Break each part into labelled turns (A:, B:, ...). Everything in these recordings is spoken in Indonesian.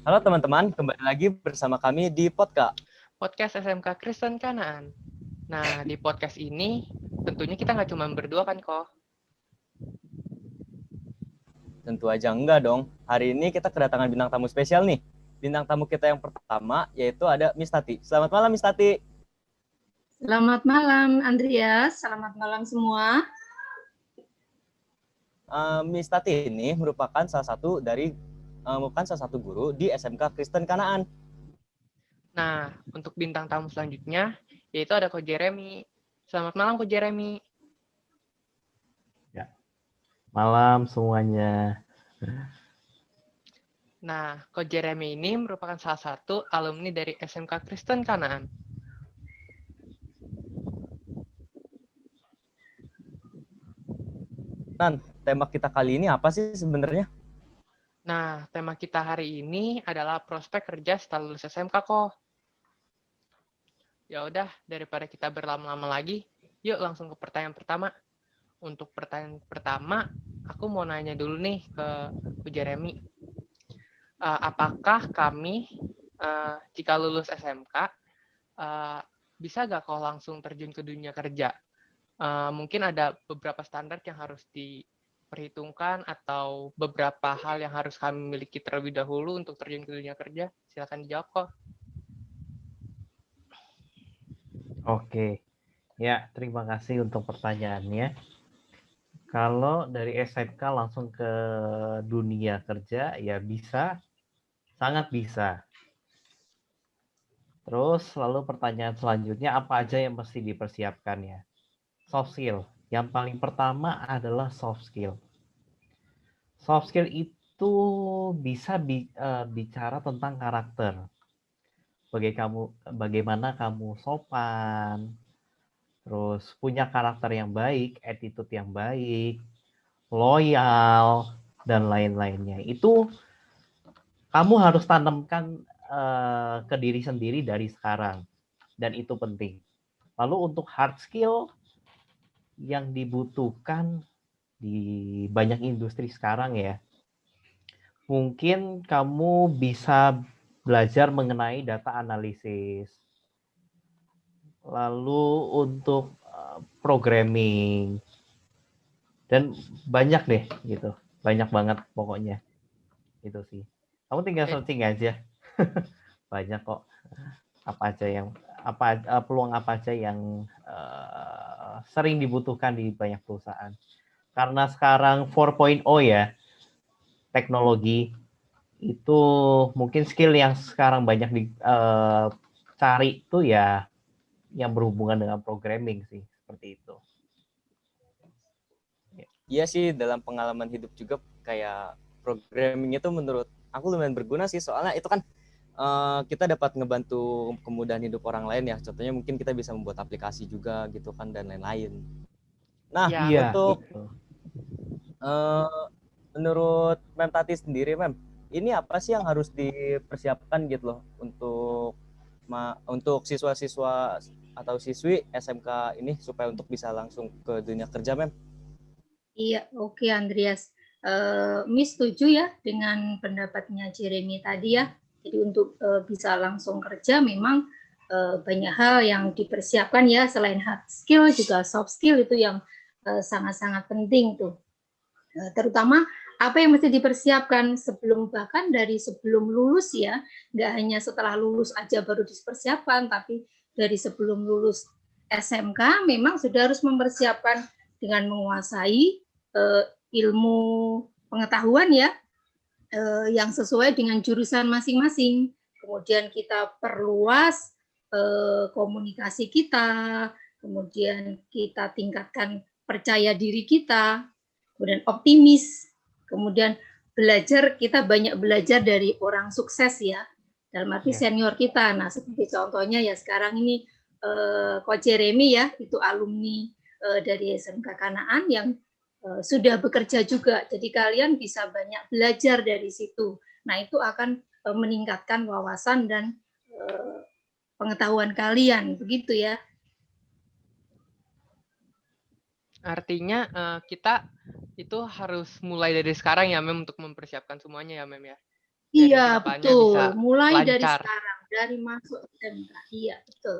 A: Halo teman-teman, kembali lagi bersama kami di podcast.
B: Podcast SMK Kristen Kanaan. Nah, di podcast ini tentunya kita nggak cuma berdua kan kok.
A: Tentu aja enggak dong. Hari ini kita kedatangan bintang tamu spesial nih. Bintang tamu kita yang pertama yaitu ada Miss Tati. Selamat malam Miss Tati.
C: Selamat malam Andreas, selamat malam semua.
A: Miss Tati ini merupakan salah satu guru di SMK Kristen Kanaan.
B: Nah, untuk bintang tamu selanjutnya yaitu ada Ko Jeremy. Selamat malam Ko Jeremy.
D: Ya. Malam semuanya.
B: Nah, Ko Jeremy ini merupakan salah satu alumni dari SMK Kristen Kanaan.
A: Nan, tema kita kali ini apa sih sebenarnya?
B: Nah, tema kita hari ini adalah prospek kerja setelah lulus SMK kok. Ya udah, daripada kita berlama-lama lagi, yuk langsung ke pertanyaan pertama. Untuk pertanyaan pertama, aku mau nanya dulu nih ke Bu Jeremy. Apakah kami jika lulus SMK bisa gak kau langsung terjun ke dunia kerja? Mungkin ada beberapa standar yang harus diperhitungkan atau beberapa hal yang harus kami miliki terlebih dahulu untuk terjun ke dunia kerja. Silakan dijawab kok.
D: Oke. Ya, terima kasih untuk pertanyaannya. Kalau dari SMK langsung ke dunia kerja, ya bisa, sangat bisa. Terus lalu pertanyaan selanjutnya, apa aja yang mesti dipersiapkan ya? Soft skill. Yang paling pertama adalah soft skill. Soft skill itu bisa bicara tentang karakter. Bagaimana kamu sopan, terus punya karakter yang baik, attitude yang baik, loyal, dan lain-lainnya. Itu kamu harus tanamkan ke diri sendiri dari sekarang, dan itu penting. Lalu untuk hard skill yang dibutuhkan di banyak industri sekarang ya, mungkin kamu bisa belajar mengenai data analisis. Lalu untuk programming, dan banyak deh gitu, banyak banget pokoknya itu sih. Kamu tinggal searching aja. Banyak kok peluang apa aja yang sering dibutuhkan di banyak perusahaan. Karena sekarang 4.0 ya, teknologi itu mungkin skill yang sekarang banyak dicari itu ya yang berhubungan dengan programming sih, seperti itu.
A: Iya sih, dalam pengalaman hidup juga kayak programming itu menurut aku lumayan berguna sih, soalnya itu kan kita dapat ngebantu kemudahan hidup orang lain ya. Contohnya mungkin kita bisa membuat aplikasi juga gitu kan dan lain-lain. Nah,
B: Ya,
D: Iya,
A: untuk
D: gitu.
A: menurut Mem Tati sendiri, Mem, ini apa sih yang harus dipersiapkan gitu loh untuk siswa-siswa atau siswi SMK ini supaya untuk bisa langsung ke dunia kerja, Mem?
C: Iya, oke Andreas. Miss setuju ya dengan pendapatnya Jeremy tadi ya. Jadi untuk bisa langsung kerja memang banyak hal yang dipersiapkan ya, selain hard skill juga soft skill itu yang sangat-sangat penting tuh. Terutama apa yang mesti dipersiapkan bahkan dari sebelum lulus ya, nggak hanya setelah lulus aja baru dipersiapkan, tapi dari sebelum lulus SMK memang sudah harus mempersiapkan dengan menguasai ilmu pengetahuan ya, yang sesuai dengan jurusan masing-masing. Kemudian kita perluas komunikasi kita, kemudian kita tingkatkan percaya diri kita, kemudian optimis, kemudian kita banyak belajar dari orang sukses ya, dalam arti senior kita. Nah, seperti contohnya ya sekarang ini Coach Jeremy ya, itu alumni dari SMK Kanaan yang sudah bekerja juga. Jadi kalian bisa banyak belajar dari situ. Nah, itu akan meningkatkan wawasan dan pengetahuan kalian, begitu ya.
B: artinya kita itu harus mulai dari sekarang ya, Mem, untuk mempersiapkan semuanya ya, Mem ya.
C: Iya,
B: kedepannya bisa
C: betul. Mulai dari
B: lancar.
C: sekarang, dari masuk SMK. Iya, betul.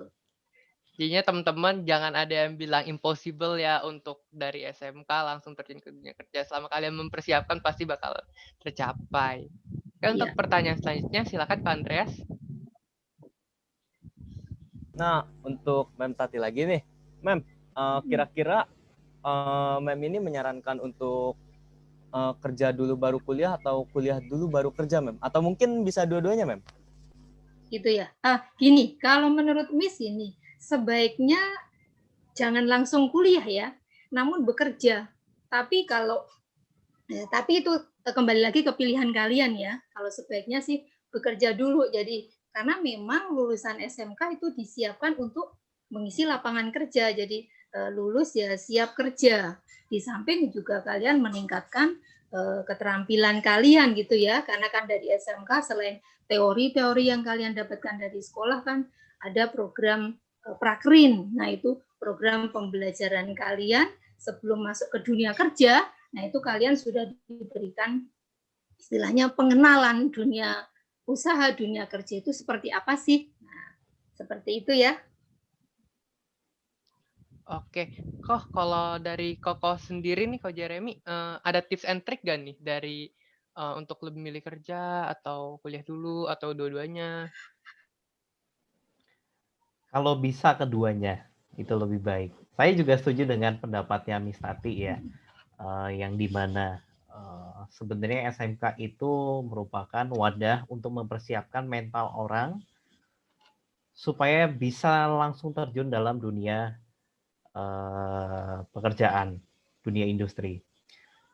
B: Jadinya teman-teman jangan ada yang bilang impossible ya untuk dari SMK langsung terjun ke dunia kerja. Selama kalian mempersiapkan pasti bakal tercapai. Oke, untuk
C: Iya.
B: pertanyaan selanjutnya silakan Pak Andreas.
A: Nah, untuk Mem Tati lagi nih. Mem, kira-kira Mem ini menyarankan untuk kerja dulu baru kuliah atau kuliah dulu baru kerja, Mem? Atau mungkin bisa dua-duanya, Mem?
C: Gitu ya. Gini, kalau menurut Miss ini sebaiknya jangan langsung kuliah ya, namun bekerja. Tapi itu kembali lagi ke pilihan kalian ya. Kalau sebaiknya sih bekerja dulu. Jadi karena memang lulusan SMK itu disiapkan untuk mengisi lapangan kerja. Jadi lulus ya siap kerja. Di samping juga kalian meningkatkan keterampilan kalian gitu ya. Karena kan dari SMK selain teori-teori yang kalian dapatkan dari sekolah kan ada program Prakrin. Nah, itu program pembelajaran kalian sebelum masuk ke dunia kerja. Nah, itu kalian sudah diberikan istilahnya pengenalan dunia usaha, dunia kerja itu seperti apa sih? Nah, seperti itu ya.
B: Oke, kalau dari Koko sendiri nih, Ko Jeremy, ada tips and trick gak nih dari untuk lebih milih kerja atau kuliah dulu atau dua-duanya?
D: Kalau bisa keduanya, itu lebih baik. Saya juga setuju dengan pendapatnya Miss Tati ya, yang dimana sebenarnya SMK itu merupakan wadah untuk mempersiapkan mental orang supaya bisa langsung terjun dalam dunia pekerjaan, dunia industri.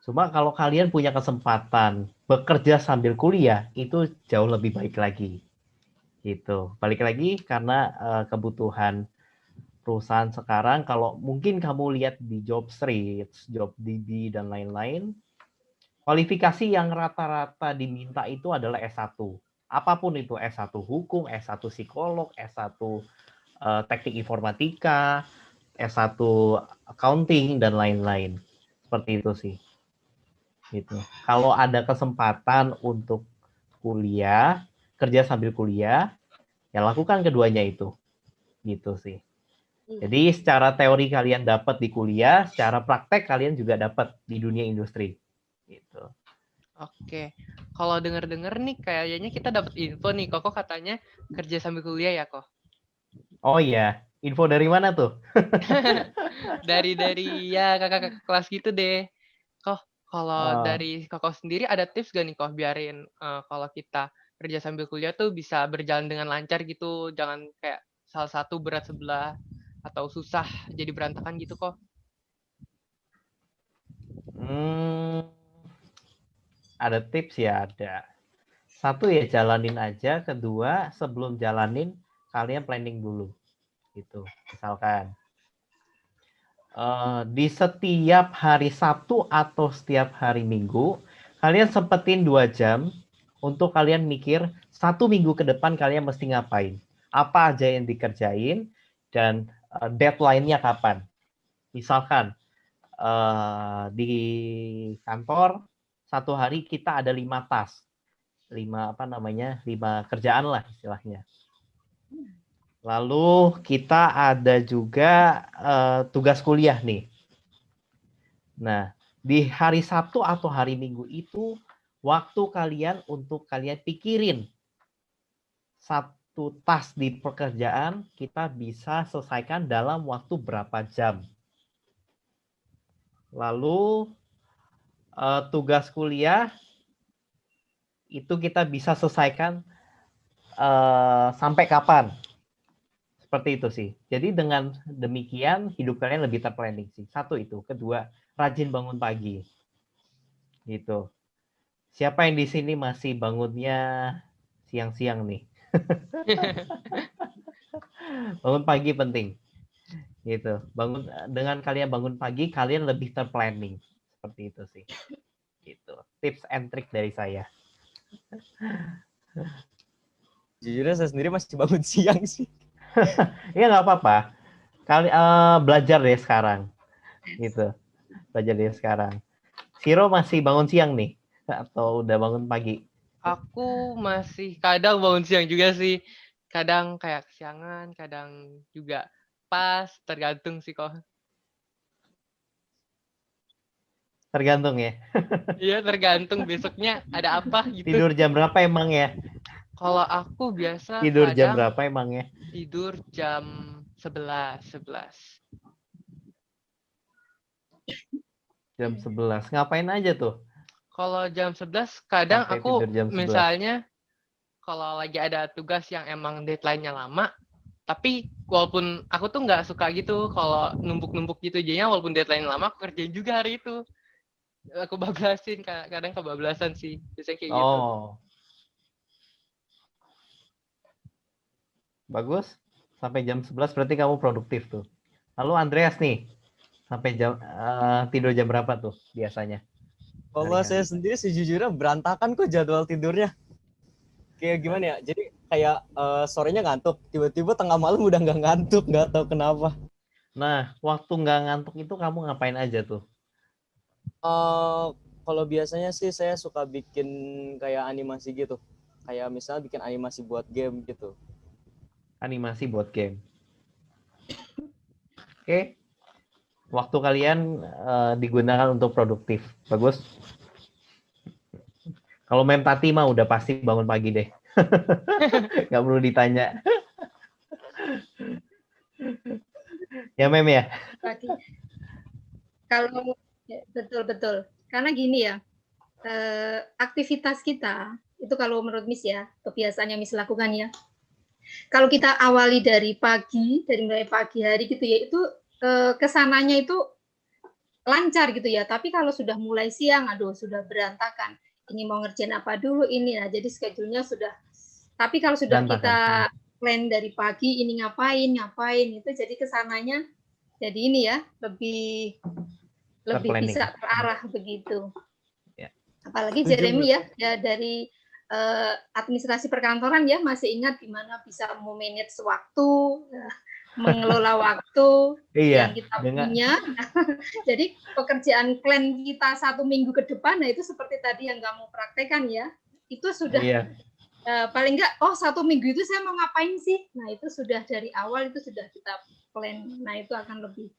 D: Cuma kalau kalian punya kesempatan bekerja sambil kuliah, itu jauh lebih baik lagi. Gitu. Balik lagi karena kebutuhan perusahaan sekarang, kalau mungkin kamu lihat di Jobstreet, JobDB, dan lain-lain, kualifikasi yang rata-rata diminta itu adalah S1. Apapun itu, S1 hukum, S1 psikolog, S1 teknik informatika, S1 accounting, dan lain-lain. Seperti itu sih. Gitu. Kalau ada kesempatan untuk kuliah, kerja sambil kuliah, ya lakukan keduanya itu. Gitu sih. Jadi secara teori kalian dapat di kuliah, secara praktek kalian juga dapat di dunia industri. Gitu.
B: Oke, kalau denger-denger nih kayaknya kita dapat info nih, Koko katanya kerja sambil kuliah ya, Kok?
D: Oh iya, info dari mana tuh?
B: dari ya kakak-kakak kelas gitu deh. Kok kalau dari Koko sendiri ada tips gak nih, Kok, biarin kalau kita kerja sambil kuliah tuh bisa berjalan dengan lancar gitu, jangan kayak salah satu berat sebelah atau susah jadi berantakan gitu, Kok?
D: Ada tips ya, ada. Satu ya jalanin aja, kedua sebelum jalanin kalian planning dulu. Gitu. Misalkan di setiap hari Sabtu atau setiap hari Minggu, kalian sempetin 2 jam untuk kalian mikir 1 minggu ke depan kalian mesti ngapain. Apa aja yang dikerjain, dan deadline-nya kapan. Misalkan di kantor, satu hari kita ada 5 task. 5 kerjaan lah istilahnya. Lalu kita ada juga tugas kuliah nih. Nah, di hari Sabtu atau hari Minggu itu waktu kalian untuk kalian pikirin satu task di pekerjaan kita bisa selesaikan dalam waktu berapa jam. Lalu tugas kuliah itu kita bisa selesaikan sampai kapan. Seperti itu sih. Jadi dengan demikian hidup kalian lebih terplanning sih. Satu itu. Kedua, rajin bangun pagi. Gitu. Siapa yang di sini masih bangunnya siang-siang nih? Bangun pagi penting. Gitu. Dengan kalian bangun pagi, kalian lebih terplanning. Seperti itu sih. Gitu. Tips and trick dari saya.
A: Jujurnya saya sendiri masih bangun siang sih.
D: Ya nggak apa-apa. Belajar deh sekarang. Gitu. Belajar deh sekarang. Siro masih bangun siang nih? Atau udah bangun pagi?
B: Aku masih kadang bangun siang juga sih. Kadang kayak kesiangan, kadang juga pas, tergantung sih kok.
D: Tergantung ya.
B: Iya, tergantung besoknya ada apa gitu.
D: Tidur jam berapa emang ya?
B: Kalau aku biasa
D: Tidur jam
B: kadang
D: berapa emang ya?
B: tidur jam 11.
D: Jam 11. Ngapain aja tuh
B: Kalau jam 11 kadang
D: sampai tidur
B: aku
D: jam 11?
B: misalnya kalau lagi ada tugas yang emang deadline-nya lama, tapi walaupun aku tuh nggak suka gitu kalau numpuk-numpuk gitu, jadinya walaupun deadline lama aku kerjain juga hari itu. Aku bablasin, kadang kebablasan sih, biasanya kayak gitu.
D: Oh, bagus. Sampai jam 11 berarti kamu produktif tuh. Lalu Andreas nih, sampai tidur jam berapa tuh biasanya?
A: Kalau saya
D: Hari-hari.
A: sendiri sejujurnya berantakan kok jadwal tidurnya. Kayak gimana ya? Jadi kayak sorenya ngantuk, tiba-tiba tengah malam udah nggak ngantuk, nggak tahu kenapa.
D: Nah, waktu nggak ngantuk itu kamu ngapain aja tuh?
A: Eh kalau biasanya sih saya suka bikin kayak animasi gitu. Kayak misalnya bikin animasi buat game gitu.
D: Animasi buat game. Oke, waktu kalian digunakan untuk produktif. Bagus. Kalau Mem Tati mah udah pasti bangun pagi deh. Nggak perlu ditanya. Ya Mem ya?
C: Pagi. Kalau betul-betul, karena gini ya, aktivitas kita itu kalau menurut Miss ya, kebiasaan yang Miss lakukan ya. Kalau kita awali dari pagi, dari mulai pagi hari gitu ya, itu kesananya itu lancar gitu ya. Tapi kalau sudah mulai siang, aduh sudah berantakan. Ini mau ngerjain apa dulu ini, nah jadi schedule-nya sudah. Tapi kalau sudah
D: Berantakan.
C: kita plan dari pagi, ini ngapain itu jadi kesananya jadi ini ya lebih bisa terarah begitu. Ya. Apalagi Jeremy ya dari administrasi perkantoran ya masih ingat gimana bisa memanage waktu, mengelola waktu yang kita punya. Jadi pekerjaan plan kita 1 minggu ke depan, nah itu seperti tadi yang kamu praktekkan ya, itu sudah paling enggak 1 minggu itu saya mau ngapain sih? Nah itu sudah dari awal itu sudah kita plan. Nah itu akan lebih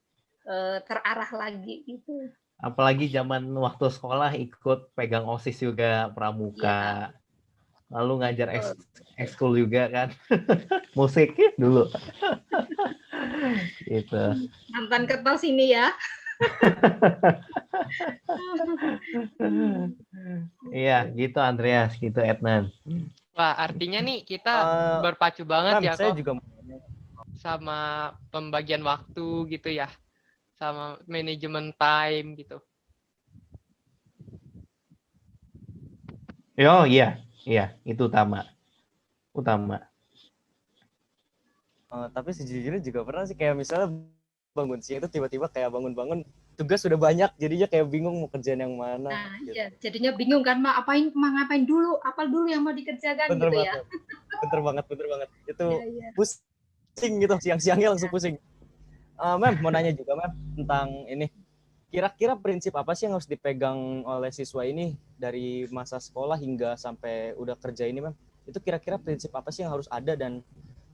C: terarah lagi gitu.
D: Apalagi zaman waktu sekolah ikut pegang OSIS juga pramuka. Ya. Lalu ngajar ekskul juga kan. Musik dulu. Gitu.
C: Mantan ketua sini ya.
D: Iya, gitu Andreas, gitu Ednan.
B: Wah, artinya nih kita berpacu banget ya
A: saya
B: kok
A: juga
B: sama pembagian waktu gitu ya, sama manajemen time gitu.
D: Oh iya, itu utama.
A: Tapi sejujurnya juga pernah sih kayak misalnya bangun siang itu tiba-tiba kayak bangun-bangun tugas sudah banyak, jadinya kayak bingung mau kerjaan yang mana.
C: Nah, gitu. Ya, jadinya bingung kan, mau ngapain dulu, apa dulu yang mau dikerjakan
A: bener
C: gitu
A: banget.
C: Ya.
A: Bener banget. Itu pusing gitu, siang-siangnya langsung pusing. Mem, mau nanya juga Mem tentang ini. Kira-kira prinsip apa sih yang harus dipegang oleh siswa ini dari masa sekolah hingga sampai udah kerja ini Mem? Itu kira-kira prinsip apa sih yang harus ada dan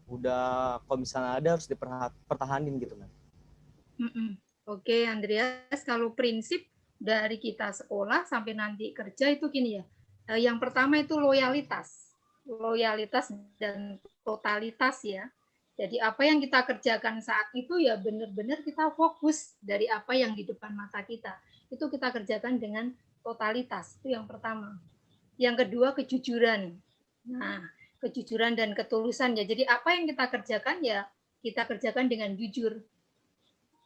A: udah kalau misalnya ada harus dipertahanin gitu Mem?
C: Oke Andreas, kalau prinsip dari kita sekolah sampai nanti kerja itu gini ya. Yang pertama itu loyalitas dan totalitas ya. Jadi apa yang kita kerjakan saat itu ya benar-benar kita fokus dari apa yang di depan mata kita. Itu kita kerjakan dengan totalitas, itu yang pertama. Yang kedua kejujuran. Nah, kejujuran dan ketulusan ya. Jadi apa yang kita kerjakan ya kita kerjakan dengan jujur.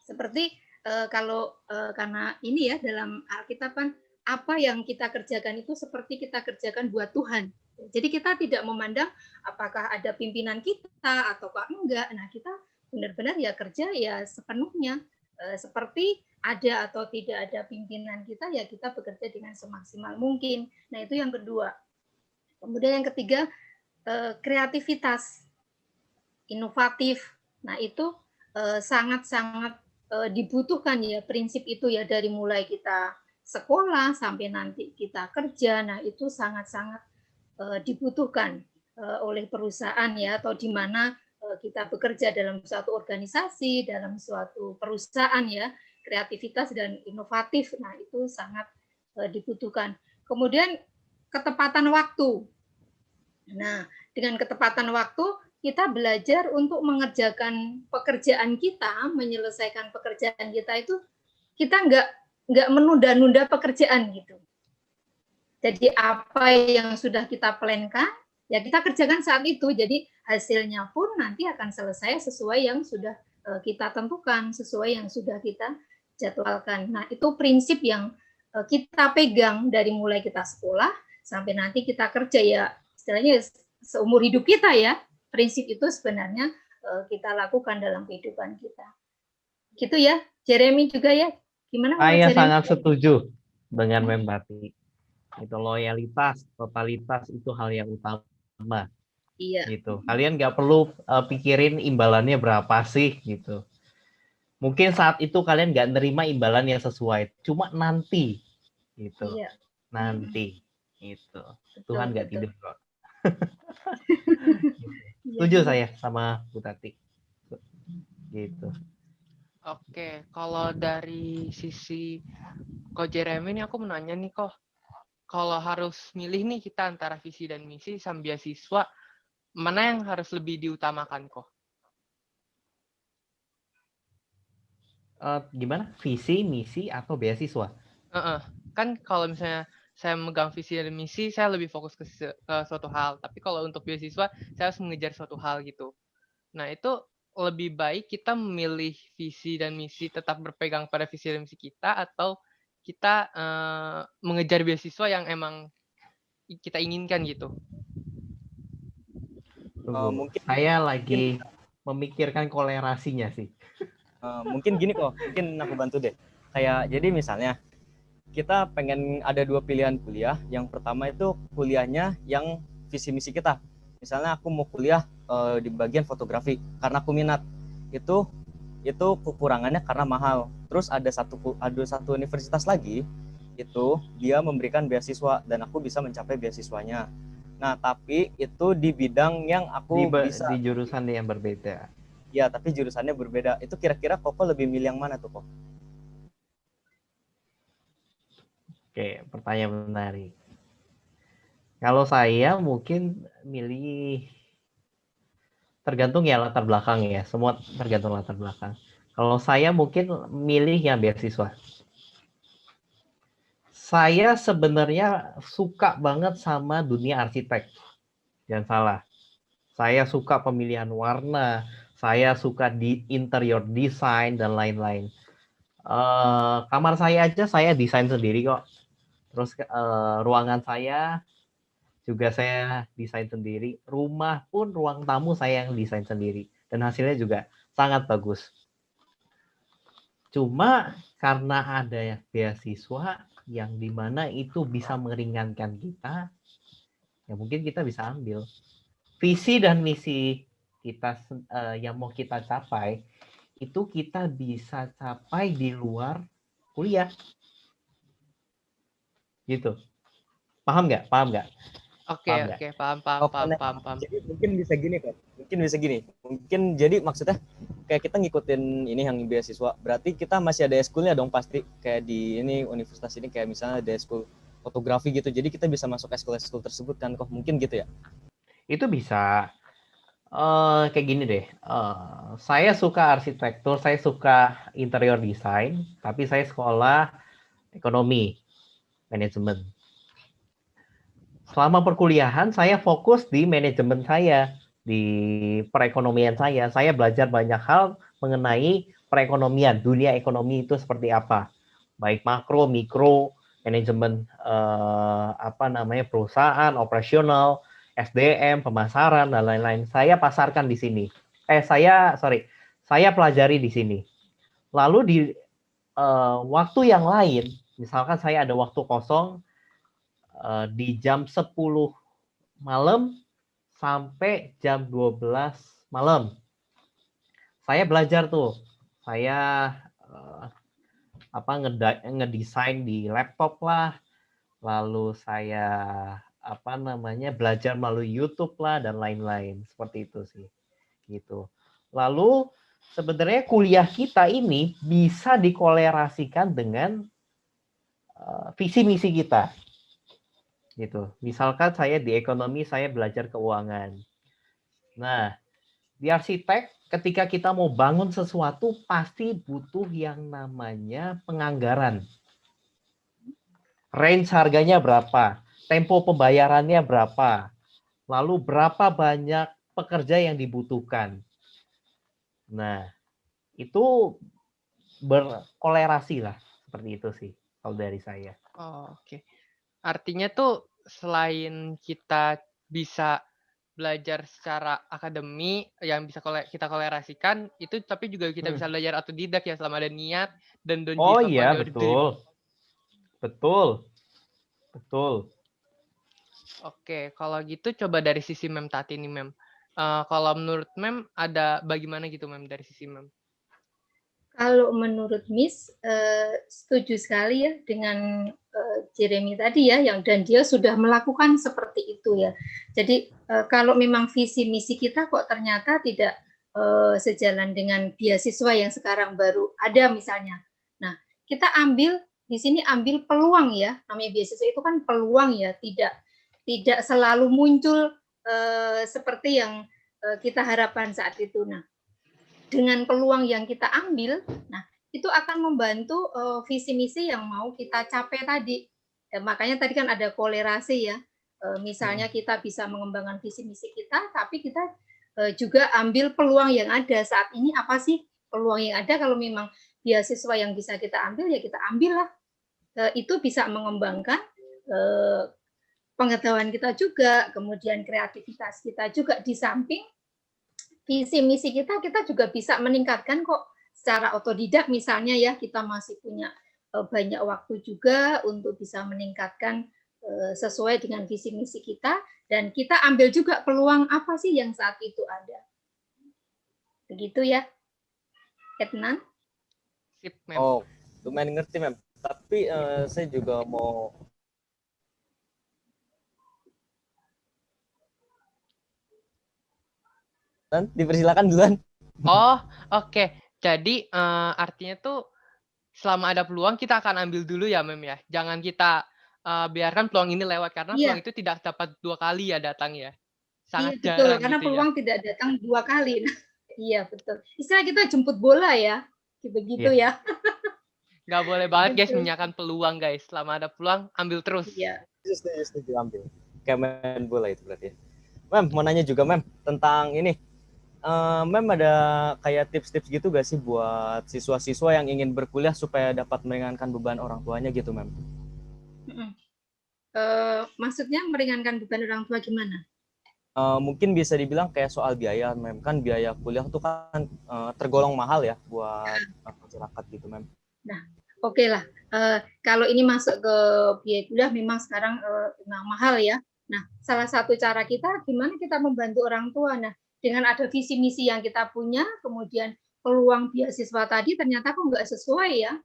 C: Seperti karena ini ya dalam Alkitab kan apa yang kita kerjakan itu seperti kita kerjakan buat Tuhan. Jadi kita tidak memandang apakah ada pimpinan kita atau enggak. Nah kita benar-benar ya kerja ya sepenuhnya seperti ada atau tidak ada pimpinan kita ya kita bekerja dengan semaksimal mungkin. Nah itu yang kedua. Kemudian yang ketiga kreativitas, inovatif. Nah itu sangat-sangat dibutuhkan ya prinsip itu ya dari mulai kita sekolah sampai nanti kita kerja. Nah itu sangat-sangat dibutuhkan oleh perusahaan ya, atau di mana kita bekerja dalam suatu organisasi, dalam suatu perusahaan ya, kreativitas dan inovatif. Nah, itu sangat dibutuhkan. Kemudian ketepatan waktu. Nah, dengan ketepatan waktu kita belajar untuk mengerjakan pekerjaan kita, menyelesaikan pekerjaan kita itu kita nggak menunda-nunda pekerjaan gitu. Jadi apa yang sudah kita plankan, ya kita kerjakan saat itu. Jadi hasilnya pun nanti akan selesai sesuai yang sudah kita tentukan, sesuai yang sudah kita jadwalkan. Nah, itu prinsip yang kita pegang dari mulai kita sekolah sampai nanti kita kerja ya, istilahnya seumur hidup kita ya. Prinsip itu sebenarnya kita lakukan dalam kehidupan kita. Gitu ya, Jeremy juga ya. Gimana kalau
D: Saya
C: Jeremy?
D: sangat setuju dengan Membati. Itu loyalitas, totalitas itu hal yang utama.
C: Iya.
D: Gitu. Kalian nggak perlu pikirin imbalannya berapa sih gitu. Mungkin saat itu kalian nggak nerima imbalan yang sesuai, cuma nanti gitu.
C: Iya.
D: Nanti gitu.
C: Betul,
D: Tuhan nggak
C: betul.
D: tidur kok.
C: Iya,
D: Setuju
C: iya.
D: saya sama Bu Tati. Gitu.
B: Oke, kalau dari sisi Ko Jeremy ini aku mau nanya nih kok, kalau harus milih nih kita antara visi dan misi sama beasiswa, mana yang harus lebih diutamakan kok?
D: Gimana? Visi, misi, atau beasiswa?
B: Kan kalau misalnya saya memegang visi dan misi, saya lebih fokus ke suatu hal. Tapi kalau untuk beasiswa, saya harus mengejar suatu hal gitu. Nah, itu lebih baik kita memilih visi dan misi tetap berpegang pada visi dan misi kita, atau kita mengejar beasiswa yang emang kita inginkan gitu.
D: Tunggu,
A: Mungkin
D: saya lagi memikirkan kolerasinya sih.
A: mungkin gini kok, mungkin aku bantu deh. Kayak jadi misalnya kita pengen ada dua pilihan kuliah. Yang pertama itu kuliahnya yang visi misi kita. Misalnya aku mau kuliah di bagian fotografi karena aku minat. Itu kekurangannya karena mahal. Terus ada satu universitas lagi itu dia memberikan beasiswa dan aku bisa mencapai beasiswanya. Nah, tapi itu di bidang yang aku bisa.
D: Di jurusan yang berbeda.
A: Ya, tapi jurusannya berbeda. Itu kira-kira Koko lebih milih yang mana tuh, Kok?
D: Oke, pertanyaan menarik. Kalau saya mungkin milih, tergantung ya latar belakang ya. Semua tergantung latar belakang. Kalau saya mungkin milih yang beasiswa. Saya sebenarnya suka banget sama dunia arsitek. Jangan salah. Saya suka pemilihan warna, saya suka di interior design dan lain-lain. Kamar saya aja saya desain sendiri kok. Terus ruangan saya juga saya desain sendiri. Rumah pun ruang tamu saya yang desain sendiri. Dan hasilnya juga sangat bagus. Cuma karena ada beasiswa yang dimana itu bisa meringankan kita, ya mungkin kita bisa ambil. Visi dan misi kita yang mau kita capai itu kita bisa capai di luar kuliah, gitu. Paham nggak?
B: Oke, paham.
A: Jadi mungkin bisa gini kok. Mungkin jadi maksudnya kayak kita ngikutin ini yang beasiswa. Berarti kita masih ada eskulnya dong pasti. Kayak di ini universitas ini kayak misalnya ada eskul fotografi gitu. Jadi kita bisa masuk eskul tersebut kan kok. Mungkin gitu ya.
D: Itu bisa. Kayak gini deh. Saya suka arsitektur, saya suka interior design, tapi saya sekolah ekonomi, manajemen. Selama perkuliahan saya fokus di manajemen saya, di perekonomian saya. Saya belajar banyak hal mengenai perekonomian, dunia ekonomi itu seperti apa. Baik makro, mikro, manajemen perusahaan, operasional, SDM, pemasaran dan lain-lain. Saya pasarkan di sini. Saya pelajari di sini. Lalu di waktu yang lain, misalkan saya ada waktu kosong di jam 10 malam sampai jam 12 malam. Saya belajar tuh. Saya ngedesain di laptop lah. Lalu saya belajar melalui YouTube lah dan lain-lain, seperti itu sih. Gitu. Lalu sebenarnya kuliah kita ini bisa dikolerasikan dengan visi misi kita. Gitu. Misalkan saya di ekonomi, saya belajar keuangan. Nah, di arsitek ketika kita mau bangun sesuatu pasti butuh yang namanya penganggaran. Range harganya berapa? Tempo pembayarannya berapa? Lalu berapa banyak pekerja yang dibutuhkan? Nah, itu berkolerasi lah. Seperti itu sih kalau dari saya.
B: Oh, oke. Artinya tuh selain kita bisa belajar secara akademi yang bisa kita kolerasikan, itu tapi juga kita bisa belajar otodidak ya selama ada niat dan don't
D: Oh
B: give up on
D: iya,
B: your dream.
D: betul. Betul.
B: Oke, kalau gitu coba dari sisi Mem Tati nih, Mem. Kalau menurut Mem ada bagaimana gitu, Mem, dari sisi Mem?
C: Kalau menurut Miss, setuju sekali ya dengan Jeremy tadi ya, dan dia sudah melakukan seperti itu ya. Jadi kalau memang visi misi kita kok ternyata tidak sejalan dengan beasiswa yang sekarang baru ada misalnya. Nah, kita ambil di sini ambil peluang ya, namanya beasiswa itu kan peluang ya, tidak selalu muncul seperti yang kita harapkan saat itu. Nah, dengan peluang yang kita ambil, nah itu akan membantu visi misi yang mau kita capai tadi. Makanya tadi kan ada kolerasi ya. Misalnya kita bisa mengembangkan visi misi kita, tapi kita juga ambil peluang yang ada saat ini. Apa sih peluang yang ada? Kalau memang beasiswa yang bisa kita ambil ya kita ambil lah. Itu bisa mengembangkan pengetahuan kita juga, kemudian kreativitas kita juga, di samping visi misi kita juga bisa meningkatkan kok secara otodidak misalnya ya, kita masih punya banyak waktu juga untuk bisa meningkatkan sesuai dengan visi misi kita, dan kita ambil juga peluang apa sih yang saat itu ada. Begitu ya, Etnan?
B: Sip, Mem.
A: Oh, lumayan ngerti, Mem. Tapi saya juga mau dipersilakan duluan.
B: Oh, oke. Jadi artinya tuh selama ada peluang kita akan ambil dulu ya, Mem ya. Jangan kita biarkan peluang ini lewat karena peluang itu tidak dapat 2 kali ya datang ya. Sangat
C: betul,
B: jarang
C: karena
B: gitu
C: peluang
B: ya.
C: tidak datang 2 kali. Iya, betul. Istilah kita jemput bola ya, begitu ya.
B: Nggak boleh banget guys
C: Betul.
B: menyiapkan peluang guys. Selama ada peluang, ambil terus.
C: Iya.
A: Setuju ambil. Kayak main bola itu berarti. Mem, mau nanya juga, Mem, tentang ini. Mem ada kayak tips-tips gitu gak sih buat siswa-siswa yang ingin berkuliah supaya dapat meringankan beban orang tuanya gitu, Mem?
C: Maksudnya meringankan beban orang tua gimana?
A: Mungkin bisa dibilang kayak soal biaya, Mem. Kan biaya kuliah tuh kan tergolong mahal ya buat masyarakat gitu, Mem.
C: Nah, oke lah. Kalau ini masuk ke biaya kuliah memang sekarang mahal ya. Nah, salah satu cara kita gimana kita membantu orang tua. Nah, dengan ada visi misi yang kita punya, kemudian peluang beasiswa tadi ternyata kok nggak sesuai ya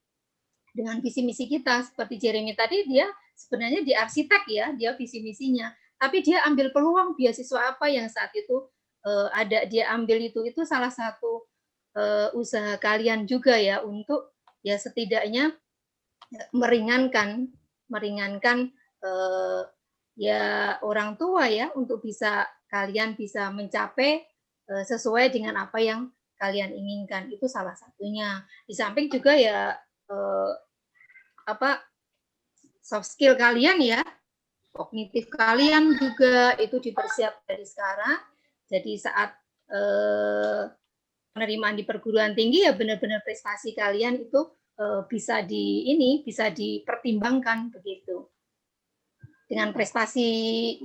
C: dengan visi misi kita. Seperti Jeremy tadi, dia sebenarnya di arsitek ya, dia visi misinya. Tapi dia ambil peluang beasiswa apa yang saat itu ada, dia ambil itu salah satu usaha kalian juga ya, untuk ya setidaknya meringankan ya orang tua ya, untuk bisa kalian bisa mencapai sesuai dengan apa yang kalian inginkan. Itu salah satunya. Di samping juga ya soft skill kalian ya, kognitif kalian juga itu dipersiapkan dari sekarang. Jadi saat penerimaan di perguruan tinggi ya benar-benar prestasi kalian itu bisa dipertimbangkan begitu. Dengan prestasi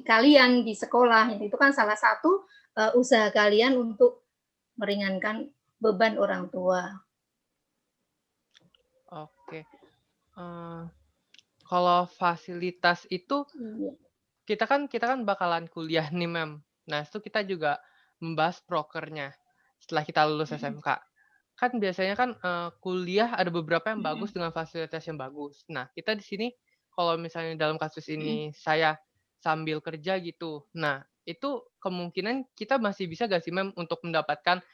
C: kalian di sekolah, itu kan salah satu usaha kalian untuk meringankan beban orang tua.
B: Oke. Kalau fasilitas itu kita kan bakalan kuliah nih, Mem. Nah, itu kita juga membahas prokernya setelah kita lulus SMK. Kan biasanya kan kuliah ada beberapa yang bagus dengan fasilitas yang bagus. Nah, kita di sini kalau misalnya dalam kasus ini saya sambil kerja gitu. Nah, itu kemungkinan kita masih bisa gak sih Mem untuk mendapatkan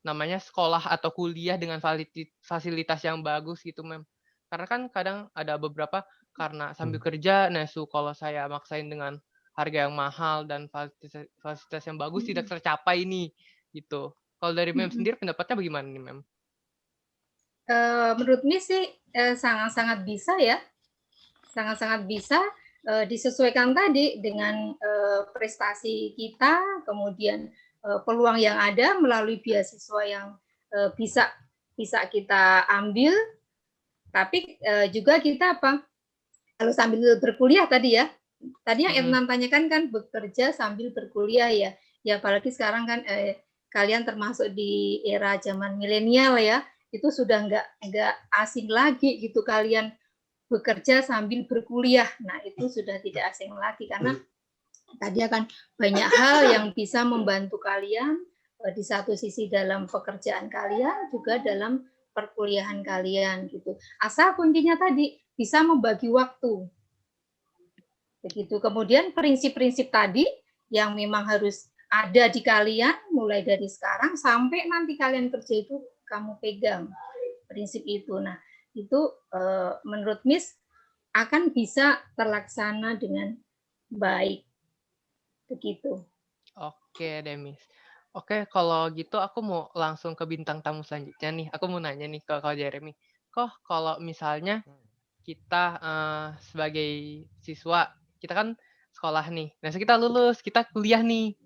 B: namanya sekolah atau kuliah dengan fasilitas yang bagus gitu Mem. Karena kan kadang ada beberapa karena sambil kerja, nah kalau saya maksain dengan harga yang mahal dan fasilitas yang bagus tidak tercapai nih gitu. Kalau dari Mem sendiri pendapatnya bagaimana nih Mem?
C: Menurut Miss sih sangat-sangat bisa ya, sangat-sangat bisa disesuaikan tadi dengan prestasi kita, kemudian peluang yang ada melalui beasiswa yang bisa kita ambil, tapi juga kita kalau sambil berkuliah tadi ya, tadi yang Ednan tanyakan kan bekerja sambil berkuliah ya, apalagi sekarang kan kalian termasuk di era zaman milenial ya, itu sudah nggak asing lagi gitu kalian bekerja sambil berkuliah. Nah, itu sudah tidak asing lagi karena tadi akan banyak hal yang bisa membantu kalian di satu sisi dalam pekerjaan kalian, juga dalam perkuliahan kalian gitu. Asal kuncinya tadi bisa membagi waktu. Begitu. Kemudian prinsip-prinsip tadi yang memang harus ada di kalian mulai dari sekarang sampai nanti kalian kerja itu kamu pegang prinsip itu. Nah, itu menurut Miss akan bisa terlaksana dengan baik. Begitu.
B: Oke deh, Miss. Oke, kalau gitu aku mau langsung ke bintang tamu selanjutnya nih. Aku mau nanya nih ke Kak Jeremy. Kok kalau misalnya kita sebagai siswa, kita kan sekolah nih. Nah, kita lulus, kita kuliah nih.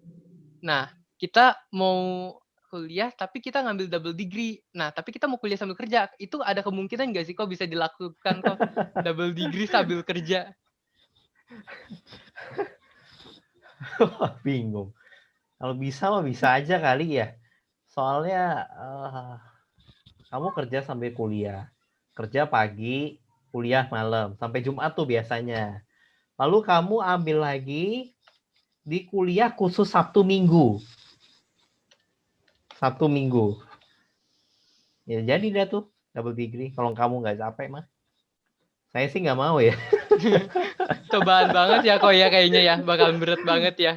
B: Nah, kita mau kuliah tapi kita ngambil double degree. Nah, tapi kita mau kuliah sambil kerja. Itu ada kemungkinan nggak sih kok bisa dilakukan kok double degree sambil kerja?
D: Bingung. Kalau bisa mah bisa aja kali ya. Soalnya kamu kerja sambil kuliah. Kerja pagi, kuliah malam. Sampai Jumat tuh biasanya. Lalu kamu ambil lagi di kuliah khusus Sabtu Minggu. Sabtu Minggu. Ya jadi dah tuh double degree. Kalau kamu nggak capek mah. Saya sih nggak mau ya.
B: Cobaan banget ya kok ya kayaknya ya. Bakalan berat banget ya.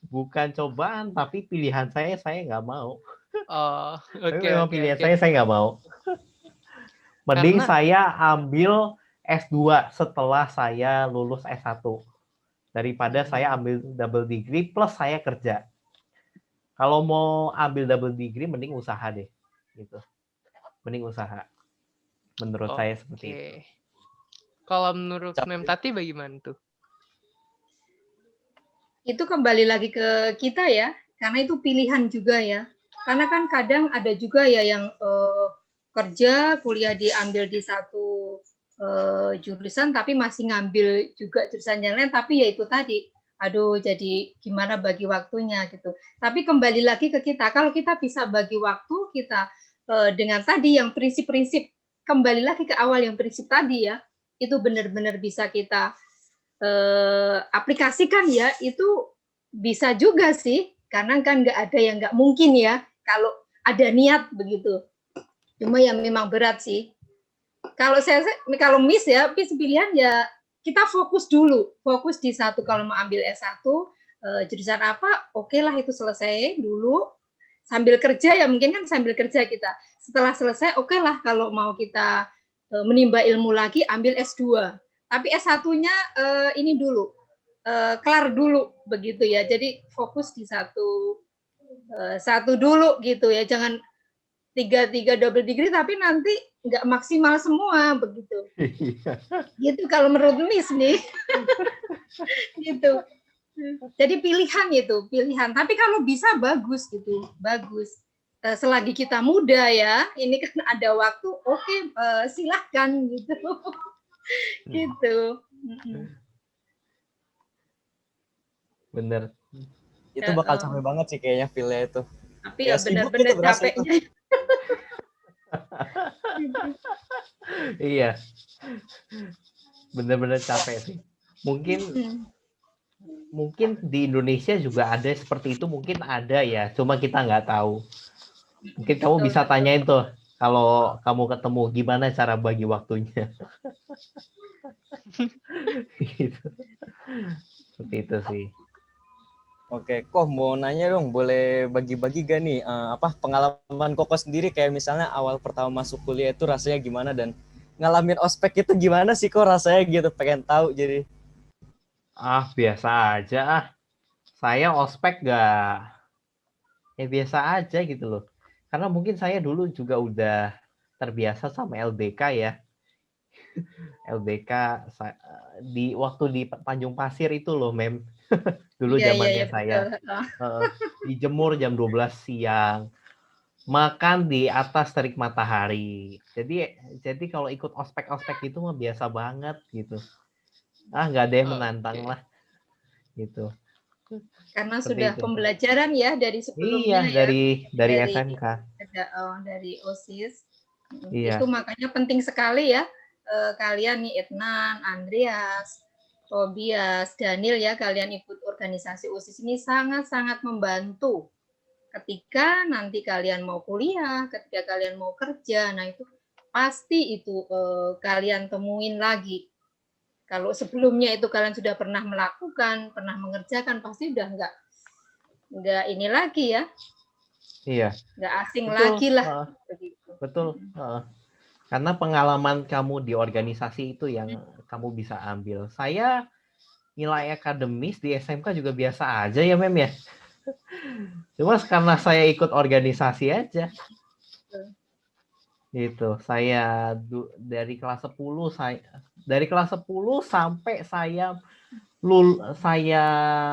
D: Bukan cobaan, tapi pilihan saya nggak mau.
B: Oh,
D: Tapi
B: oke,
D: memang
B: oke,
D: pilihan
B: oke.
D: saya nggak mau. Mending
B: Karena
D: saya ambil S2 setelah saya lulus S1. Daripada saya ambil double degree plus saya kerja. Kalau mau ambil double degree, mending usaha deh. Gitu. Mending usaha. Menurut saya seperti itu.
B: Kalau menurut Mem Tati bagaimana tuh?
C: Itu kembali lagi ke kita ya, karena itu pilihan juga ya. Karena kan kadang ada juga ya yang kerja, kuliah diambil di satu jurusan, tapi masih ngambil juga jurusan yang lain, tapi ya itu tadi, aduh jadi gimana bagi waktunya gitu. Tapi kembali lagi ke kita, kalau kita bisa bagi waktu, kita dengan tadi yang prinsip-prinsip, kembali lagi ke awal yang prinsip tadi ya, itu benar-benar bisa kita aplikasikan ya, itu bisa juga sih, karena kan nggak ada yang nggak mungkin ya, kalau ada niat begitu. Cuma yang memang berat sih. Kalau Miss ya, pilihan ya kita fokus dulu, fokus di satu. Kalau mau ambil S1 jurusan apa, oke lah itu selesai dulu. Sambil kerja ya mungkin kan sambil kerja kita. Setelah selesai, oke lah kalau mau kita menimba ilmu lagi, ambil S2. Tapi S1-nya ini dulu, kelar dulu begitu ya. Jadi fokus di satu dulu gitu ya. Jangan tiga double degree tapi nanti nggak maksimal semua begitu. Gitu kalau menurut Miss nih. Gitu. Jadi pilihan itu, pilihan. Tapi kalau bisa bagus gitu, bagus. Selagi kita muda ya, ini kan ada waktu, oke, silahkan gitu. Gitu.
D: Bener.
A: Itu bakal capek banget sih kayaknya feel-nya itu.
C: Tapi ya benar-benar capeknya.
D: Iya. Bener-bener capek sih. Mungkin di Indonesia juga ada seperti itu, mungkin ada ya, cuma kita nggak tahu. Mungkin kamu bisa tanyain tuh kalau kamu ketemu gimana cara bagi waktunya. Gitu. Seperti itu sih.
A: Oke, kok mau nanya dong, boleh bagi-bagi gak nih apa pengalaman Koko sendiri kayak misalnya awal pertama masuk kuliah itu rasanya gimana dan ngalamin ospek itu gimana sih kok rasanya gitu, pengen tahu jadi.
D: Biasa aja ah. Saya ospek biasa aja gitu loh. Karena mungkin saya dulu juga udah terbiasa sama LBK ya. LBK di waktu di Tanjung Pasir itu loh, Mem. Dulu
C: Iya, iya, iya,
D: zamannya
C: betul.
D: saya dijemur jam 12 siang. Makan di atas terik matahari. Jadi kalau ikut ospek-ospek itu mah biasa banget gitu. Nggak ada yang menantang
B: Oke.
D: lah gitu.
C: Karena
D: Seperti
C: sudah
D: itu.
C: pembelajaran ya dari
D: Iya,
C: sebelumnya ya,
D: dari
C: dari
D: SMK.
C: dari OSIS.
D: Iya.
C: Itu makanya penting sekali ya, kalian nih Etnan, Andreas, Tobias, Daniel ya, kalian ikut organisasi OSIS ini sangat-sangat membantu ketika nanti kalian mau kuliah, ketika kalian mau kerja. Nah, itu pasti itu kalian temuin lagi. Kalau sebelumnya itu kalian sudah pernah melakukan, pernah mengerjakan, pasti udah nggak ini lagi ya,
D: Iya.
C: nggak asing
D: Betul.
C: lagi lah. Begitu.
D: Betul. Karena pengalaman kamu di organisasi itu yang kamu bisa ambil. Saya nilai akademis di SMK juga biasa aja ya, Mem ya. Cuma karena saya ikut organisasi aja. Gitu. Saya dari kelas 10 sampai saya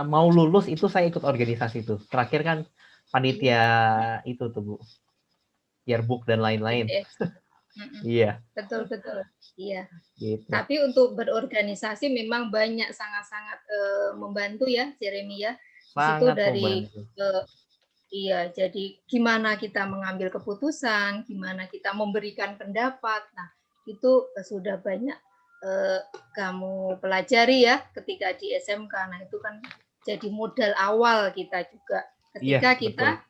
D: mau lulus itu saya ikut organisasi itu. Terakhir kan panitia itu tuh, Bu. Yearbook dan lain-lain. Iya.
C: Betul. Iya.
D: Gitu.
C: Tapi untuk berorganisasi memang banyak sangat-sangat membantu ya, Jeremy ya. Di situ
D: Sangat
C: dari
D: membantu.
C: iya, jadi gimana kita mengambil keputusan, gimana kita memberikan pendapat. Nah, itu sudah banyak kamu pelajari ya ketika di SMK. Nah, itu kan jadi modal awal kita juga ketika
D: Iya,
C: kita
D: betul.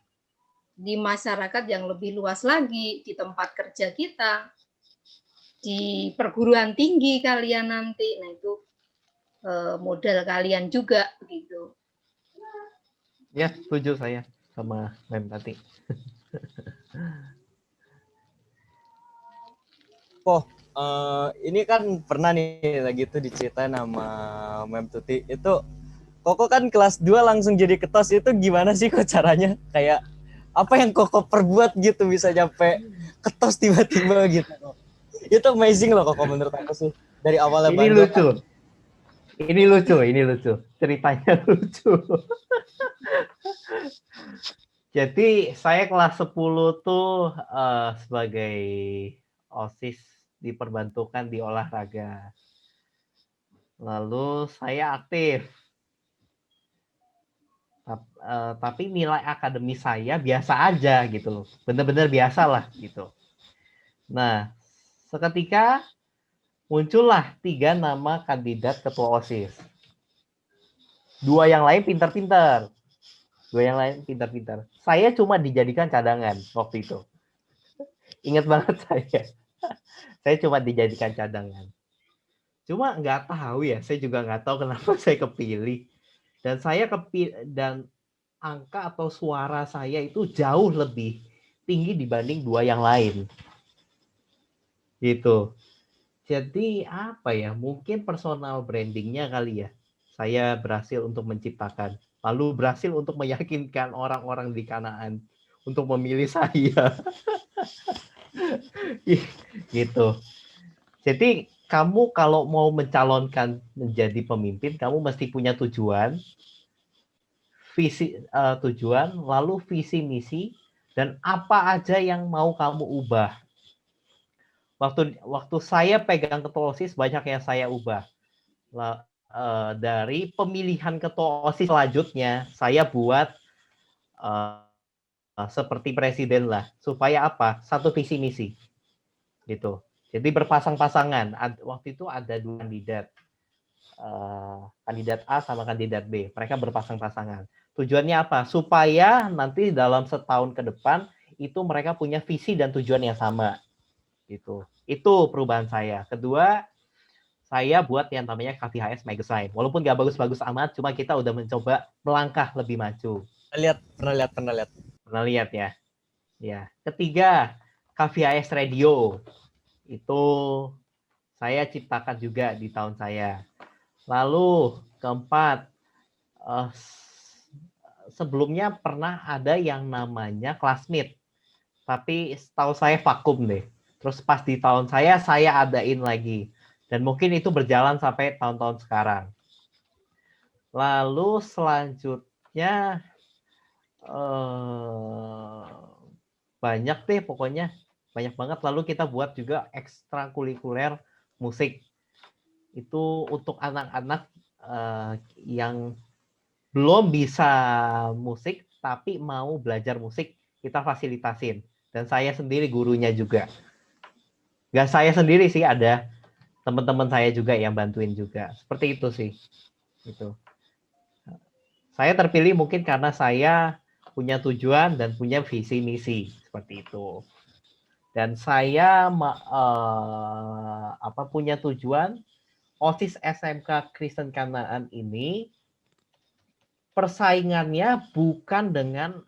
C: di masyarakat yang lebih luas lagi, di tempat kerja kita, di perguruan tinggi kalian nanti. Nah, itu modal kalian juga begitu.
D: Ya, setuju saya sama Mem tadi.
A: Ini kan pernah nih lagi tuh diceritain sama Mem Tuti itu Koko kan kelas 2 langsung jadi ketos, itu gimana sih kok caranya? Kayak apa yang Koko perbuat gitu bisa nyampe ketos tiba-tiba gitu. Itu amazing loh Koko menurut aku sih. Dari awalnya
D: Ini
A: bandel.
D: lucu. Ini lucu. Ceritanya lucu. Jadi saya kelas 10 tuh sebagai OSIS diperbantukan di olahraga. Lalu saya aktif. Tapi nilai akademis saya biasa aja gitu loh. Bener-bener biasa lah gitu. Nah, seketika muncullah 3 nama kandidat ketua OSIS. 2 yang lain pintar-pintar. Saya cuma dijadikan cadangan waktu itu. Ingat banget saya. Saya cuma dijadikan cadangan. Cuma nggak tahu ya, saya juga nggak tahu kenapa saya kepilih. Dan angka atau suara saya itu jauh lebih tinggi dibanding 2 yang lain. Gitu. Jadi apa ya, mungkin personal brandingnya kali ya. Saya berhasil untuk menciptakan. Lalu berhasil untuk meyakinkan orang-orang di Kanaan untuk memilih saya. Gitu. Jadi kamu kalau mau mencalonkan menjadi pemimpin, kamu mesti punya tujuan, lalu visi misi, dan apa aja yang mau kamu ubah. Waktu saya pegang ketua OSIS, banyak yang saya ubah. Dari pemilihan ketua OSIS selanjutnya, saya buat seperti presiden lah, supaya apa? Satu visi misi, gitu. Jadi berpasang-pasangan. Waktu itu ada 2 kandidat. Kandidat A sama kandidat B. Mereka berpasang-pasangan. Tujuannya apa? Supaya nanti dalam setahun ke depan itu mereka punya visi dan tujuan yang sama. Gitu. Itu perubahan saya. Kedua, saya buat yang namanya KVHS Magazine. Walaupun nggak bagus-bagus amat, cuma kita udah mencoba melangkah lebih maju.
A: Pernah lihat.
D: Pernah lihat ya? Ya. Ketiga, KVHS Radio. Itu saya ciptakan juga di tahun saya. Lalu keempat, sebelumnya pernah ada yang namanya Classmeet. Tapi setahu saya vakum deh. Terus pas di tahun saya adain lagi. Dan mungkin itu berjalan sampai tahun-tahun sekarang. Lalu selanjutnya banyak deh pokoknya. Banyak banget. Lalu kita buat juga ekstrakurikuler musik. Itu untuk anak-anak yang belum bisa musik tapi mau belajar musik, kita fasilitasin. Dan saya sendiri gurunya juga. Nggak saya sendiri sih, ada teman-teman saya juga yang bantuin juga. Seperti itu sih. Gitu. Saya terpilih mungkin karena saya punya tujuan dan punya visi misi seperti itu. Dan saya punya tujuan OSIS SMK Kristen Kanaan ini persaingannya bukan dengan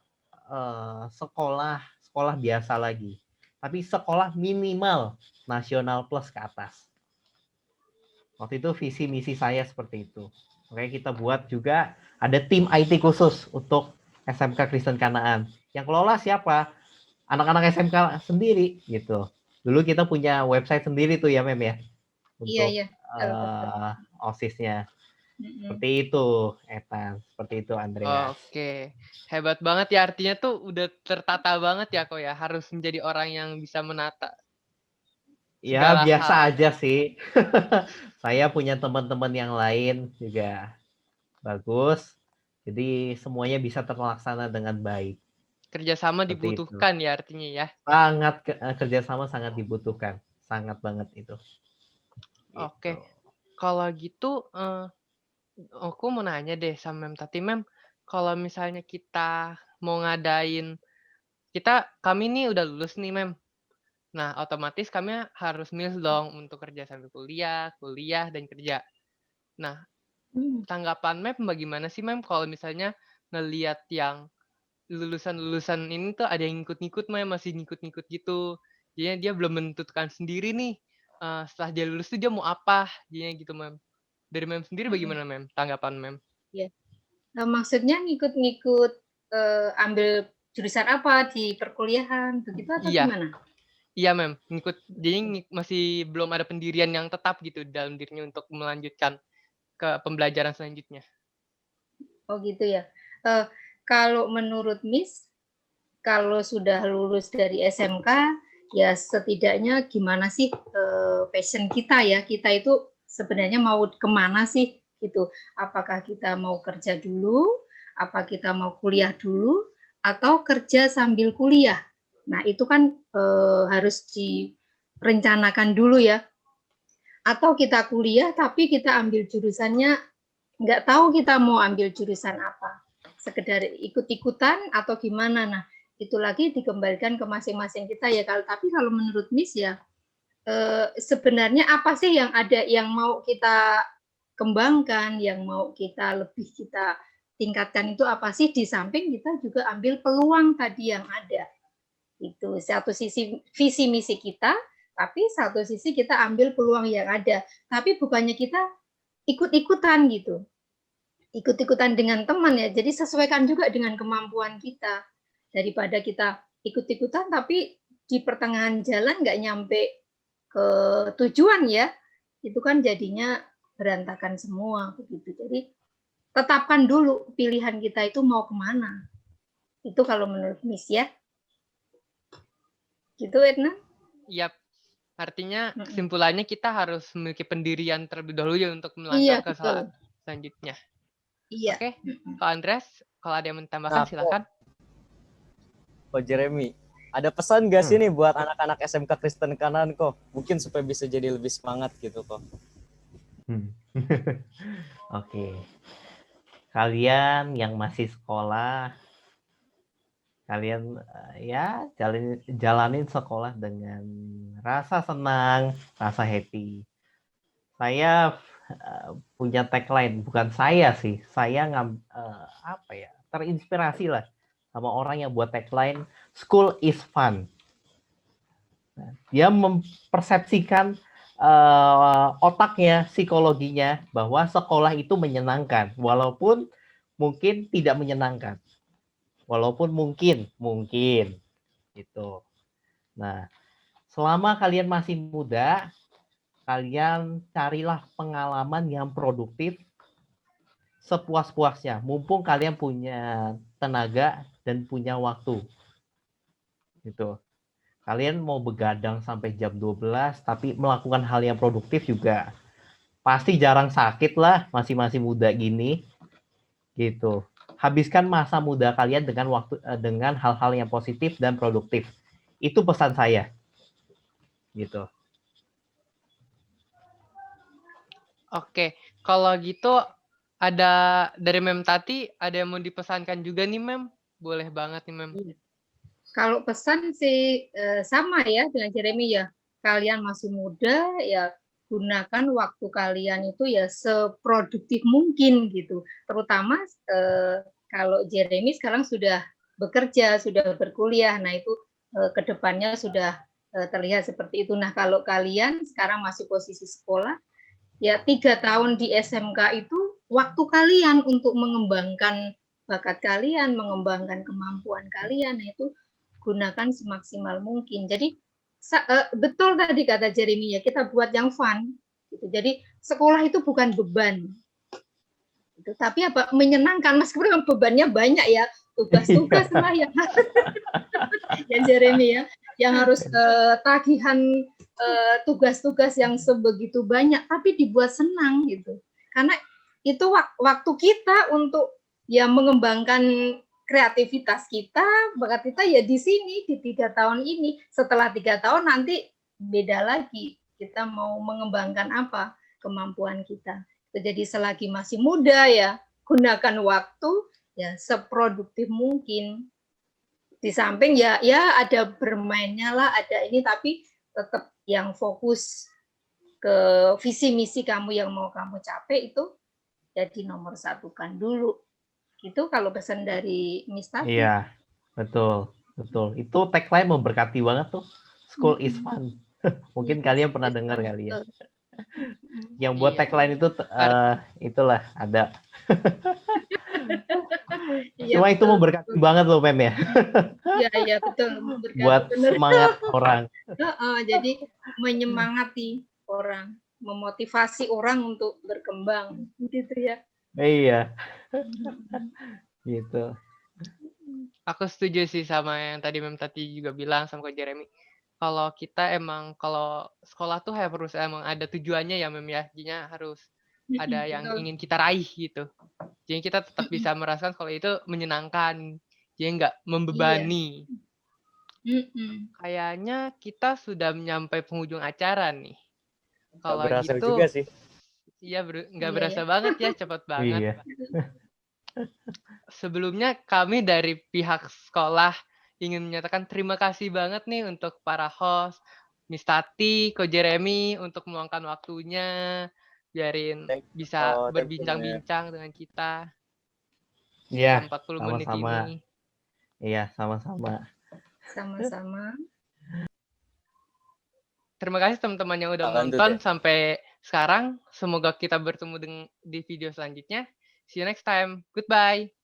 D: sekolah biasa lagi, tapi sekolah minimal nasional plus ke atas. Waktu itu visi misi saya seperti itu. Makanya kita buat juga ada tim IT khusus untuk SMK Kristen Kanaan. Yang kelola siapa? Anak-anak SMK sendiri gitu. Dulu kita punya website sendiri tuh ya Mem ya. Untuk
C: Iya.
D: OSIS-nya. Seperti itu, Ethan. Seperti itu, Andreas.
B: Oke, hebat banget ya, artinya tuh udah tertata banget ya kok ya, harus menjadi orang yang bisa menata
D: Ya,
B: segala
D: biasa
B: hal.
D: aja sih. Saya punya teman-teman yang lain juga bagus. Jadi semuanya bisa terlaksana dengan baik.
B: Kerjasama
D: Seperti itu.
B: dibutuhkan ya artinya ya.
D: Sangat kerjasama sangat dibutuhkan. Sangat banget itu.
B: Oke,
D: Gitu.
B: kalau gitu aku mau nanya deh sama Mem Tati. Mem, kalau misalnya kita mau ngadain, kami nih udah lulus nih Mem. Nah, otomatis kami harus milih dong untuk kerja sambil kuliah, dan kerja. Nah, tanggapan Mem bagaimana sih Mem kalau misalnya ngelihat yang lulusan-lulusan ini tuh ada yang ngikut-ngikut Mem, masih ngikut-ngikut gitu. Jadinya dia belum menentukan sendiri nih, setelah dia lulus tuh dia mau apa, jadinya gitu Mem. Dari Mem sendiri bagaimana Mem, tanggapan Mem?
C: Ya. Maksudnya ngikut-ngikut ambil jurusan apa di perkuliahan begitu atau
B: Iya.
C: gimana?
B: Iya Mem, jadi masih belum ada pendirian yang tetap gitu dalam dirinya untuk melanjutkan ke pembelajaran selanjutnya.
C: Oh gitu ya. Kalau menurut Miss, kalau sudah lulus dari SMK, ya setidaknya gimana sih passion kita ya? Kita itu sebenarnya mau kemana sih? Gitu. Apakah kita mau kerja dulu? Apa kita mau kuliah dulu? Atau kerja sambil kuliah? Nah itu kan harus direncanakan dulu ya. Atau kita kuliah tapi kita ambil jurusannya nggak tahu kita mau ambil jurusan apa, sekedar ikut-ikutan atau gimana. Nah itu lagi dikembalikan ke masing-masing kita ya. Tapi kalau menurut Miss ya sebenarnya apa sih yang ada yang mau kita kembangkan, yang mau kita tingkatkan itu apa sih, di samping kita juga ambil peluang tadi yang ada. Itu satu sisi visi misi kita, tapi satu sisi kita ambil peluang yang ada. Tapi bukannya kita ikut-ikutan gitu. Ikut-ikutan dengan teman ya. Jadi sesuaikan juga dengan kemampuan kita. Daripada kita ikut-ikutan tapi di pertengahan jalan nggak nyampe ke tujuan ya. Itu kan jadinya berantakan semua begitu. Jadi tetapkan dulu pilihan kita itu mau kemana. Itu kalau menurut Miss ya. Gitu Edna?
B: Iya, artinya kesimpulannya kita harus memiliki pendirian terlebih dahulu ya untuk melangkah
C: Iya,
B: ke
C: betul.
B: selanjutnya.
C: Iya.
B: Oke, Pak Andreas, kalau ada yang menambahkan silakan.
A: Ko Jeremy, ada pesan gak sih nih buat anak-anak SMK Kristen Kanaan kok? Mungkin supaya bisa jadi lebih semangat gitu kok.
D: Oke. Kalian yang masih sekolah, kalian ya jalanin sekolah dengan rasa senang, rasa happy. Saya punya tagline, bukan saya sih. Saya terinspirasi lah sama orang yang buat tagline "School is fun". Dia mempersepsikan otaknya, psikologinya bahwa sekolah itu menyenangkan, walaupun mungkin tidak menyenangkan, walaupun mungkin gitu. Nah, selama kalian masih muda, kalian carilah pengalaman yang produktif sepuas-puasnya, mumpung kalian punya tenaga dan punya waktu. Gitu. Kalian mau begadang sampai jam 12 tapi melakukan hal yang produktif juga pasti jarang sakit lah, masih muda gini. Gitu. Habiskan masa muda kalian dengan hal-hal yang positif dan produktif. Itu pesan saya. Gitu.
B: Oke, kalau gitu ada dari Mem Tati, ada yang mau dipesankan juga nih Mem? Boleh banget nih Mem.
C: Kalau pesan sih sama ya dengan Jeremy ya. Kalian masih muda ya, gunakan waktu kalian itu ya seproduktif mungkin gitu. Terutama kalau Jeremy sekarang sudah bekerja, sudah berkuliah, nah itu kedepannya sudah terlihat seperti itu. Nah kalau kalian sekarang masih posisi sekolah, ya 3 tahun di SMK itu waktu kalian untuk mengembangkan bakat kalian, mengembangkan kemampuan kalian, itu gunakan semaksimal mungkin. Jadi betul tadi kata Jeremy ya, kita buat yang fun. Gitu. Jadi sekolah itu bukan beban, gitu. Tapi apa menyenangkan meskipun bebannya banyak ya, tugas-tugas lah yang ya Jeremy ya, yang harus tagihan tugas-tugas yang sebegitu banyak, tapi dibuat senang gitu. Karena itu waktu kita untuk ya mengembangkan kreativitas kita, bakat kita ya di sini di 3 tahun ini. Setelah 3 tahun nanti beda lagi, kita mau mengembangkan apa kemampuan kita. Jadi selagi masih muda ya gunakan waktu ya seproduktif mungkin. Di samping ya ada bermainnya lah, ada ini, tapi tetap yang fokus ke visi misi kamu yang mau kamu capai itu jadi nomor satukan dulu. Itu kalau pesan dari Miss Tati.
D: Iya, betul. Itu tagline memberkati banget tuh. School is fun. Mungkin kalian pernah dengar kali ya. Yang buat tagline itu itulah ada. Cuma itu memberkati banget loh Mem ya.
C: Iya betul.
D: Buat semangat orang.
C: Jadi menyemangati orang, memotivasi orang untuk berkembang, gitu ya.
D: Iya. Gitu.
B: Aku setuju sih sama yang tadi Mem Tati juga bilang sama Kak Jeremy. Kalau kita kalau sekolah tuh harus emang ada tujuannya ya Mem ya. Jadinya harus ada yang ingin kita raih gitu. Jadi kita tetap bisa merasakan kalau itu menyenangkan. Jadi nggak membebani. Kayaknya kita sudah menyampai penghujung acara nih. Kalau
A: berasa
B: gitu,
A: juga sih.
B: Iya, nggak berasa banget ya, cepat banget.
D: Iya.
B: Sebelumnya kami dari pihak sekolah ingin menyatakan terima kasih banget nih untuk para host, Miss Tati, Ko Jeremy untuk meluangkan waktunya, biarin bisa berbincang-bincang dengan kita.
D: Iya,
B: 40 menit ini.
D: Iya, sama-sama.
C: Sama-sama.
B: Terima kasih teman-teman yang udah menonton sampai sekarang. Semoga kita bertemu di video selanjutnya. See you next time. Goodbye.